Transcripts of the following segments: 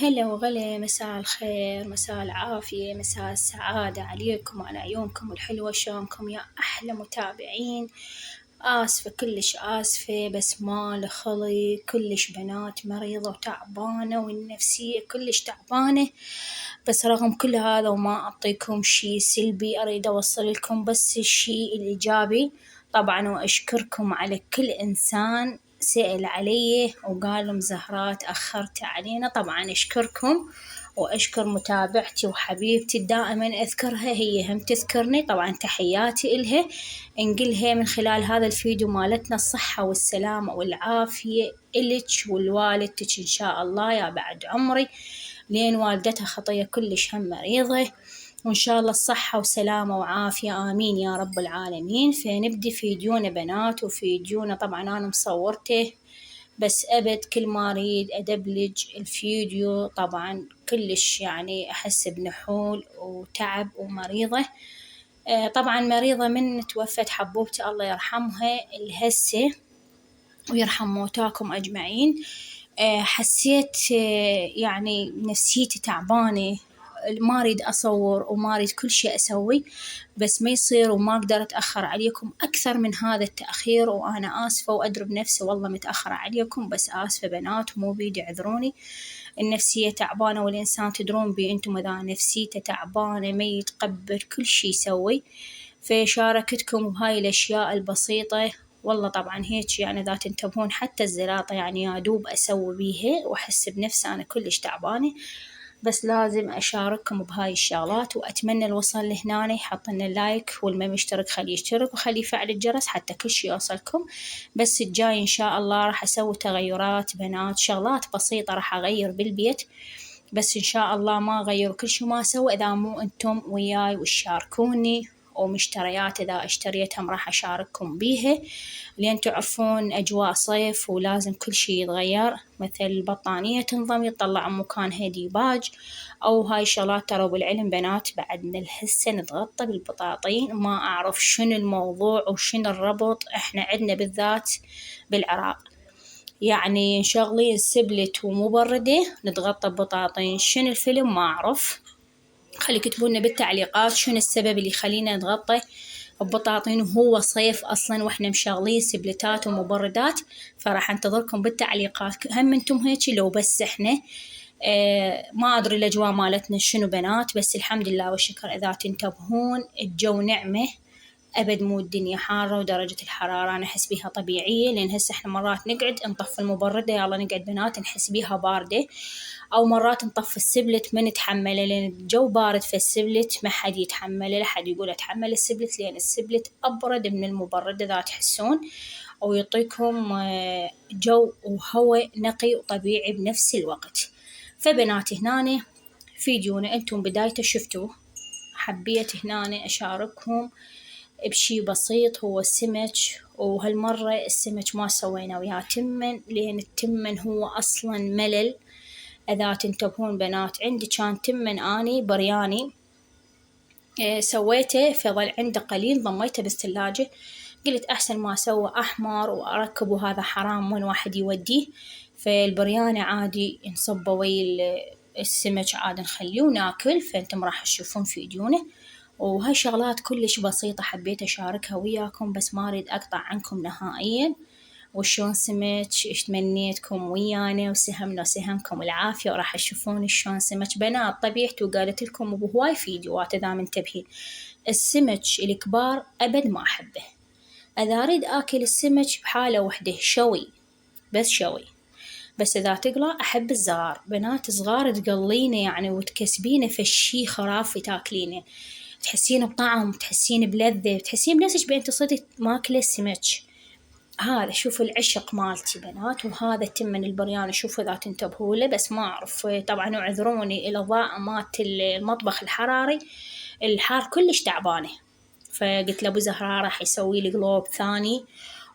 هلا وغلا، مساء الخير، مساء العافية، مساء السعادة عليكم وعلى عيونكم الحلوة. شلونكم يا أحلى متابعين؟ آسفة، كلش آسفة، بس ما لخلي، كلش بنات مريضة وتعبانة والنفسية كلش تعبانة. بس رغم كل هذا وما أعطيكم شي سلبي، أريد أوصل لكم بس الشي الإيجابي. طبعا وأشكركم على كل إنسان سأل علي وقال لهم زهراء تأخرت علينا. طبعا أشكركم وأشكر متابعتي وحبيبتي دائما أذكرها، هي هم تذكرني. طبعا تحياتي إلها، نقلها من خلال هذا الفيديو مالتنا الصحة والسلامة والعافية إلك والوالدتك إن شاء الله يا بعد عمري، لين والدتها خطية كلش هم مريضة، وإن شاء الله الصحة وسلامة وعافية، آمين يا رب العالمين. فنبدي فيديونا بنات، وفيديونا طبعا أنا مصورته، بس أبد كل ما أريد أدبلج الفيديو طبعا كلش يعني أحس بنحول وتعب ومريضة. طبعا مريضة من توفت حبوبتي الله يرحمها الهسة ويرحم موتاكم أجمعين. حسيت يعني نفسيتي تعبانة، ما أريد أصور وما أريد كل شيء أسوي، بس ما يصير وما أقدر أتأخر عليكم أكثر من هذا التأخير، وأنا آسفة وأدرب نفسي والله متأخرة عليكم، بس آسفة بنات ومو بيدي اعذروني. النفسية تعبانة والإنسان تدرون بي أنتم إذا نفسيته تعبانة ما يتقبل كل شي يسوي. فشاركتكم بهاي الأشياء البسيطة والله طبعا هيك يعني إذا تنتبهون حتى الزلاطة يعني يا دوب أسوي بيها وأحس بنفسي أنا كلش تعبانة، بس لازم أشارككم بهاي الشغلات. وأتمنى الوصل لهنا يحط لنا لايك، واللي ما مشترك خليه يشترك وخليه يفعل الجرس حتى كل شي يوصلكم. بس الجاي إن شاء الله راح أسوي تغيرات بنات، شغلات بسيطة راح أغير بالبيت، بس إن شاء الله ما أغير كل شي ما أسوي إذا مو أنتم وياي وتشاركوني. ومشتريات إذا اشتريتهم راح أشارككم بيها، لين تعرفون أجواء صيف ولازم كل شي يتغير. مثل البطانية تنضم يطلع مكانها ديباج أو هاي الشغلات. ترى بالعلم بنات بعدنا الهسة نتغطى بالبطاطين، ما أعرف شنو الموضوع وشنو الربط. إحنا عندنا بالذات بالعراق يعني نشغلين سبلت ومبردة نتغطى ببطاطين، شنو الفيلم ما أعرف. خلي يكتبولنا بالتعليقات شنو السبب اللي يخلينا نتغطى ببطاطين وهو صيف أصلاً وإحنا مشغلين سبلتات ومبردات. فراح أنتظركم بالتعليقات، هم أنتم هيك لو بس إحنا. ما أدري الأجواء مالتنا شنو بنات، بس الحمد لله والشكر إذا تنتبهون الجو نعمة أبد، مو الدنيا حارة ودرجة الحرارة أنا أحس بيها طبيعية. لأن هسه إحنا مرات نقعد نطفي المبردة يلا نقعد بنات نحس بيها باردة، أو مرات نطفي السبلت ما نتحمله لأن الجو بارد، فالسبلت ما حد يتحمله، لا حد يقول أتحمل السبلت لأن السبلت أبرد من المبردة ذا تحسون، ويعطيكم جو وهواء نقي وطبيعي بنفس الوقت. فبناتي هنا فيديونا أنتم بدايته شفتوه، حبيت هنا أشاركهم بشي بسيط هو السمك. وهالمرة السمك ما سوينا وياه تمن، لأن التمن هو أصلاً ملل. إذا تنتبهون بنات عندي كان تمن آني برياني سويته فظل عنده قليل ضميته بالثلاجة، قلت أحسن ما أسوي أحمر وأركب وهذا حرام وين واحد يوديه. فالبرياني عادي نصبه ويا السمك عاد نخليه وناكل، فأنتم راح تشوفون فيديونا. وهاي شغلات كلش بسيطة حبيت أشاركها وياكم، بس ما أريد أقطع عنكم نهائياً. وشون سمك تمنيتكم ويانا وسهمنا وسهمكم العافية، وراح تشوفون شلون سمك بنات طبيعته. وقالت لكم بهواي فيديوهات إذا منتبهين السمك الكبار أبد ما أحبه، إذا أريد آكل السمك بحالة وحدة شوي، بس شوي. بس إذا تقلى أحب الصغار بنات، صغار تقلينه يعني وتكسبينه فشي خرافي تاكلينه، تحسين بطعم، تحسين بلذة، تحسين بنفسك بأن تصيري ماكلة السمك. هذا شوفوا العشق مالتي بنات. وهذا تمن البرياني شوفوا إذا تنتبهوا له، بس ما أعرف طبعا اعذروني الإضاءة مالت المطبخ الحراري الحار كلش تعبانة. فقلت لأبو زهراء راح يسوي لي قلوب ثاني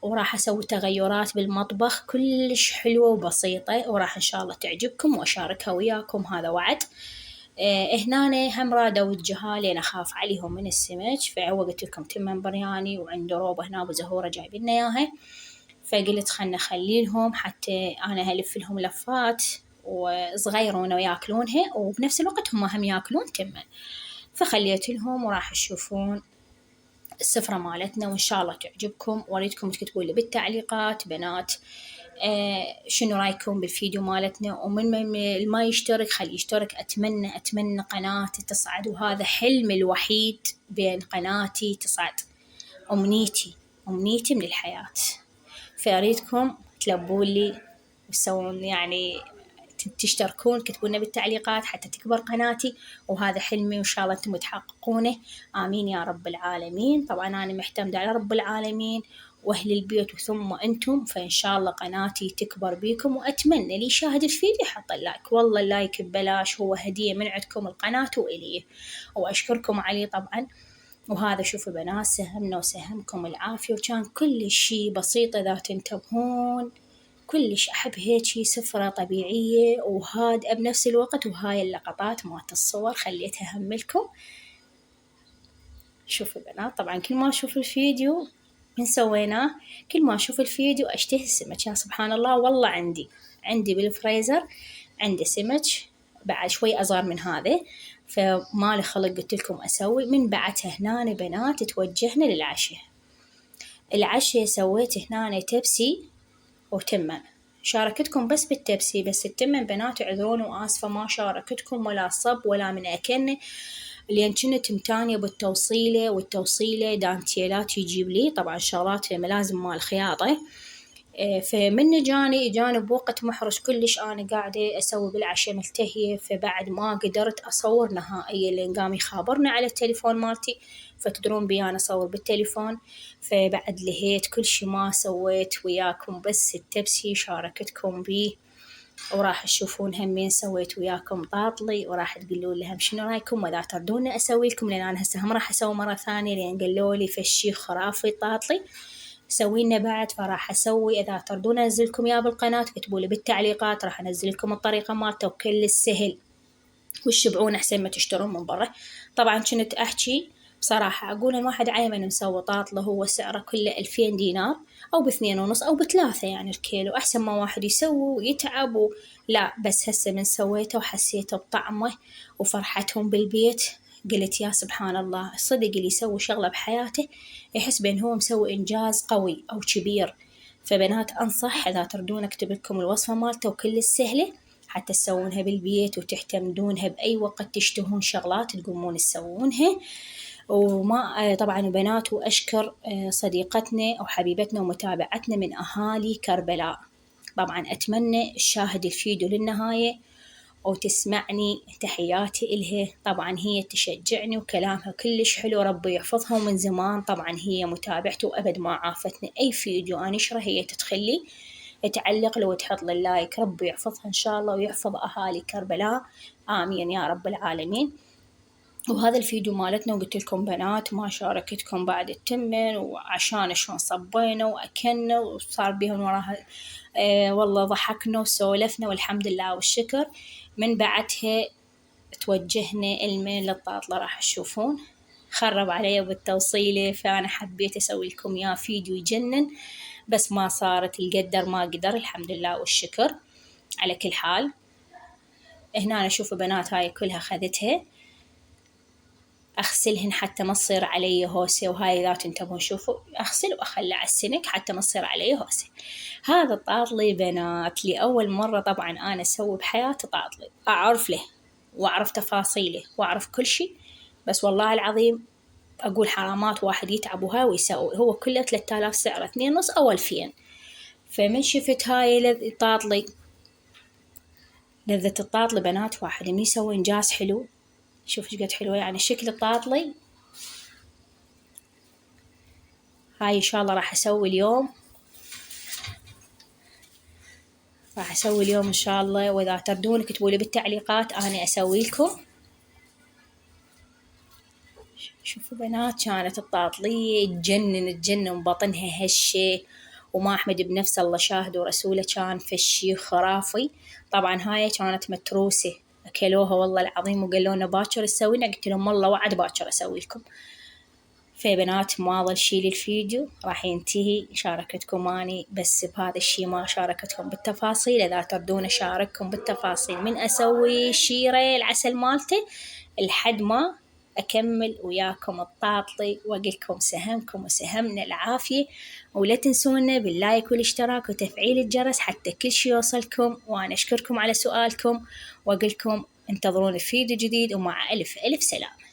وراح أسوي تغيرات بالمطبخ كلش حلوة وبسيطة، وراح إن شاء الله تعجبكم وأشاركها وياكم، هذا وعد. هنا هم رادوا أوجهها لأن أخاف عليهم من السمك، فقلت لكم تمن برياني وعنده روبة هنا أبو زهورة جايبين لنا إياها، فقلت خلنا أخلي لهم حتى أنا هلف لهم لفات وصغيرون وياكلونها وبنفس الوقت هم ياكلون تمن. فخليت لهم وراح تشوفون السفرة مالتنا وإن شاء الله تعجبكم. وأريدكم تكتبوا لي بالتعليقات بنات شنو رايكم بالفيديو مالتنا، ومن ما يشترك خلي يشترك. أتمنى قناتي تصعد، وهذا حلمي الوحيد بين قناتي تصعد، أمنيتي من الحياة. فأريدكم تلبون لي وتسوون يعني تشتركون، كتبونا بالتعليقات حتى تكبر قناتي، وهذا حلمي وإن شاء الله أنتم تحققونه. آمين يا رب العالمين. طبعا أنا معتمدة على رب العالمين وأهل البيت وثم أنتم، فإن شاء الله قناتي تكبر بيكم. وأتمنى اللي يشاهد الفيديو يحط اللايك، والله اللايك ببلاش، هو هدية من عندكم القناة وإلي، وأشكركم عليه طبعا. وهذا شوفوا بنات سهمنا وسهمكم العافية، وكان كل شي بسيط إذا تنتبهون، كلش أحب هيجي سفرة طبيعية وهادئة بنفس الوقت. وهاي اللقطات مالت الصور خليتها هملكم. شوفوا بنات طبعا كل ما أشوف الفيديو من سويناه، كل ما أشوف الفيديو أشتهي السمك. يا سبحان الله، والله عندي بالفريزر عندي سمك بعد شوي أصغر من هذا، فما لي خلق قلت لكم أسوي. من بعدها هنا بنات توجهنا للعشاء. العشاء سويت هنا تبسي وتمن، شاركتكم بس بالتبسي، بس التمن بنات اعذرون وآسفة ما شاركتكم ولا صب ولا من أكن، لأن كنت متانية بالتوصيلة، والتوصيلة دانتيلات يجيب لي طبعا شغلات ملازم مال خياطة. فمن جاني بوقت محرج كلش، أنا قاعدة أسوي بالعشاء ملتهية، فبعد ما قدرت أصور نهائيا لأن قام يخابرني على التليفون مالتي، فتدرون بي أنا أصور بالتليفون. فبعد لهيت كل شي ما سويت وياكم بس التبسي شاركتكم بيه، وراح تشوفون همين سويت وياكم طاطلي، وراح تقولون لهم شنو رايكم وإذا تردون أسوي لكم، لأن أنا هسه هم راح أسوي مرة ثانية لأن قالوا لي فشي خرافي طاطلي سوينا بعد، فراح أسوي. إذا تردون أنزلكم إياه بالقناة كتبوا لي بالتعليقات راح أنزل لكم الطريقة مالته وكل السهل، وتشبعون أحسن ما تشترون من برا. طبعا كنت أحكي بصراحة أقول إن واحد عيمن مسوي طاطله هو سعره كله 2000 دينار أو ب2.5 أو ب3 يعني الكيلو، أحسن ما واحد يسوي ويتعب لا. بس هسه من سويته وحسيته بطعمه وفرحتهم بالبيت، قلت يا سبحان الله، صدق اللي يسوي شغلة بحياته يحس بأن هو مسوي إنجاز قوي أو كبير. فبنات أنصح إذا تردون أكتب لكم الوصفة مالته وكل السهلة حتى تسوونها بالبيت وتحتمدونها بأي وقت تشتهون شغلات تقومون تسوونها. وما طبعا بنات، وأشكر صديقتنا أو حبيبتنا ومتابعتنا من أهالي كربلاء. طبعا أتمنى تشاهد الفيديو للنهاية وتسمعني، تحياتي إلها. طبعا هي تشجعني وكلامها كلش حلو، ربي يحفظها. ومن زمان طبعا هي متابعته وأبد ما عافتني، أي فيديو أنشره هي تتخلي تعلق له وتحط لي اللايك. ربي يحفظها إن شاء الله ويحفظ أهالي كربلاء، آمين يا رب العالمين. وهذا الفيديو مالتنا، وقلت لكم بنات ما شاركتكم بعد التمن وعشان شلون صبينا وأكلنا وصار بيهم وراها والله ضحكنا وسولفنا والحمد لله والشكر. من بعدها توجهنا المين للطاطلة، راح تشوفون خرب علي بالتوصيلة، فأنا حبيت أسوي لكم يا فيديو يجنن، بس ما صارت القدر ما قدر، الحمد لله والشكر. على كل حال هنا أشوف بنات هاي كلها خذتها أغسلهن حتى ما تصير علي هوسة، وهاي إذا تنتبهون شوفوا أغسل وأخلع السنك حتى ما تصير علي هوسة. هذا الطاطلي بنات لأول مرة طبعا أنا أسوي بحياتي طاطلي، أعرف له وأعرف تفاصيله وأعرف كل شيء، بس والله العظيم أقول حرامات واحد يتعب وهاي ويسوي، هو كله 3000 سعره 2.5 أو 2000. فمن شفت هاي الطاطلي، لذة الطاطلي بنات واحد من يسوي إنجاز حلو. شوف ايش قد حلوة يعني شكل الطاطلي. هاي إن شاء الله راح أسوي اليوم، إن شاء الله. وإذا تردون اكتبوا لي بالتعليقات أنا أسوي لكم. شوفوا بنات كانت الطاطلية تجنن بطنها هشة، وما أحمد بنفس الله شاهد ورسوله كان فشي خرافي. طبعا هاي كانت متروسة أكلوها والله العظيم، وقالوا لنا باكر تسوينا، قلت لهم والله وعد باكر أسوي لكم. فبنات ما ظل شي للفيديو راح ينتهي شاركتكم أني بس بهذا الشي، ما شاركتكم بالتفاصيل. إذا تردون أشارككم بالتفاصيل من أسوي شيرة العسل مالته لحد ما أكمل وياكم الطاطلي وأقلكم سهمكم وسهمنا العافية. ولا تنسونا باللايك والاشتراك وتفعيل الجرس حتى كل شي يوصلكم. وأنا أشكركم على سؤالكم وأقولكم انتظرون فيديو جديد، ومع ألف ألف سلام.